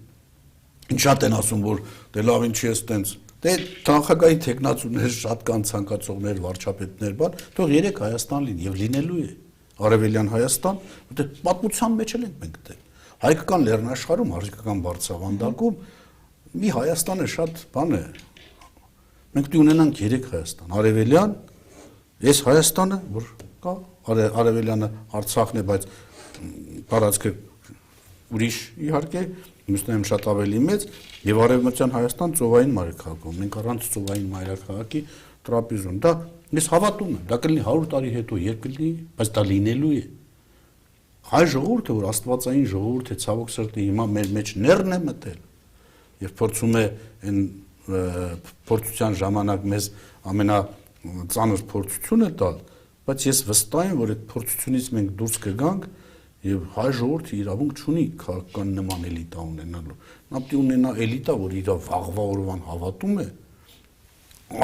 Ինչ շատ են ասում, որ դե լավ ինչի է տենց։ Դե նախագահի տեխնացուներ շատ կան ցանկացողներ, վարչապետներ, բան, թող 3 Հայաստան լինի եւ լինելու է։ Արևելյան Հայաստան, որտեղ պատմության մեջ ենք մենք դե։ Հայկական լեռնաշխարհում, հայկական բարձրավանդակում մի Հայաստանը շատ բան է։ Մենք դու ունենանք 3 Հայաստան, արևելյան, այս Հայաստանը, որ կա, արևելյանը Արցախն է, բայց տարածքը ուրիշ իհարկե, մյուսներն շատ ավելի մեծ, եւ արևմտյան Հայաստան ծովային մայրաքաղաքում։ Մենք առանց ծովային մայրաքաղաքի Տրապիզոն, դա ես հավատում եմ, դա կլինի 100 տարի հետո, երբ կլինի, բայց դա լինելու է։ Հայ ժողովուրդը, որ աստվածային ժողովուրդ է, ցավոք սրտի հիմա մեր մեջ ներն է մտել եւ փորձում է այն փորձության ժամանակ մեզ ամենածանր փորձությունը տալ, բայց ես վստահ եմ, որ այդ փորձությունից մենք դուրս կգանք եւ հայ ժողովուրդը իրավունք չունի քաղաքական նման էլիտա ունենալու։ Նա պետք է ունենա էլիտա, որ իր վաղվա օրվան հավատում է,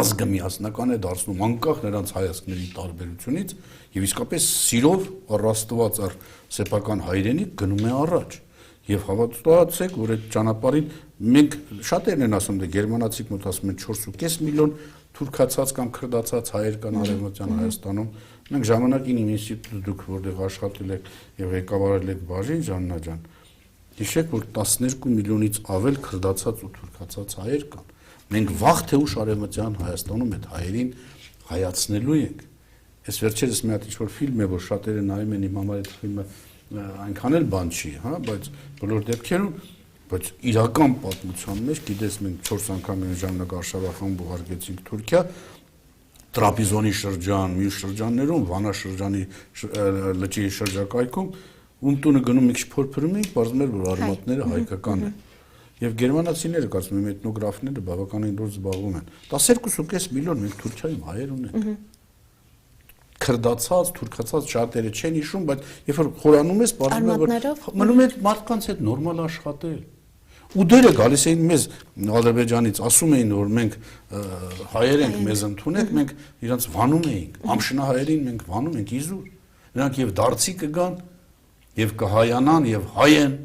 ազգը միասնական է դարձնում անկախ նրանց հայացքների տարբերությունից եւ իսկապես սիրով առաստված առ սեփական հայրենիք գնում է առաջ եւ հավատացեք, որ այդ ճանապարհին մենք շատերն են ասում, դե գերմանացիք մոտ ասում են 4.5 միլիոն թուրքացած կամ քրդացած հայեր կան արևմտյան Հայաստանում, մենք ժամանակին իմ ինստիտուտը դուք որտեղ աշխատել եք եւ ղեկավարել եք բաժին Ժաննա ջան, հիշեք, որ 12 միլիոնից ավել քրդացած ու թուրքացած հայեր կան։ Մենք վաղ թե ուշ արևմտյան Հայաստանում այդ հայերին հայացնելու ենք։ Այս վերջերս մի հատ ինչ-որ ֆիլմ է, որ շատերը նայում են, իմ համար այդ ֆիլմը այնքան էլ բան չի, հա, բայց բոլոր դեպքերում, բայց իրական պատմության մեջ, գիտես, մենք 4 անգամ այն ժամանակ արշավախմբ ուղարկեցինք Թուրքիա, Տրապիզոնի շրջան, մյուս շրջաններում, Վանա շրջանի լճի շրջակայքում, ում տունը գնում մի քիչ փորփրում ենք, բարձր որ արմատները հայկական են։ Եվ գերմանացիները, կարծում եմ, էթնոգրաֆները բավականին դուրս զբաղվում են։ 12.5 միլիոն մենք Թուրքիայում հայեր ունենք։ Քրդացած, թուրքացած շատերը չեն հիշում, բայց երբ որ խորանում ես, բարձր որ մնում է մարդկանց հետ նորմալ աշխատել։ Ու դերը գալիս էին մեզ Ադրբեջանից, ասում էին, որ մենք հայեր ենք, մեզ ընդունեք, մենք իրանց վանում էինք, ամշնահայերին մենք վանում ենք իզուր։ Նրանք եւ դարձի կգան, եւ կհայանան, եւ հայ են։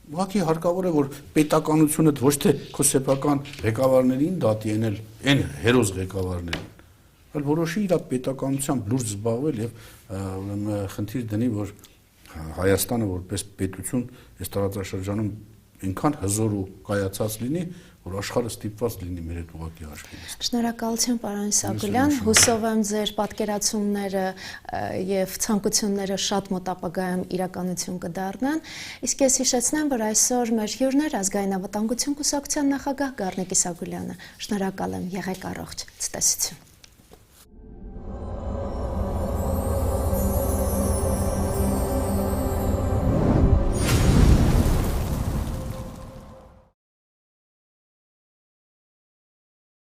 Ուղղակի հարկավոր է, որ պետականությունը ոչ թե քո սեփական ղեկավարներին դատի ենել, այն հերոս ղեկավարներին, այլ որոշի իր պետականությամբ լուրջ զբաղվել եւ խնդիր դնի, որ Հայաստանը որպես պետություն այս տարածաշրջանում այնքան հզոր ու կայացած լինի, որ աշխարհը ստիպված լինի մեր հետ ուղղակի հաշվի նստել։ Շնորհակալություն, պարոն Իսագուլյան, հուսով եմ ձեր պատկերացումները եւ ցանկությունները շատ մոտ ապագայում իրականություն կդառնան։ Իսկ ես հիշեցնեմ, որ այսօր մեր հյուրն էր Ազգային Անվտանգություն կուսակցության նախագահ Գառնիկ Իսագուլյանը։ Շնորհակալ եմ, եղեք առողջ, ցտեսություն։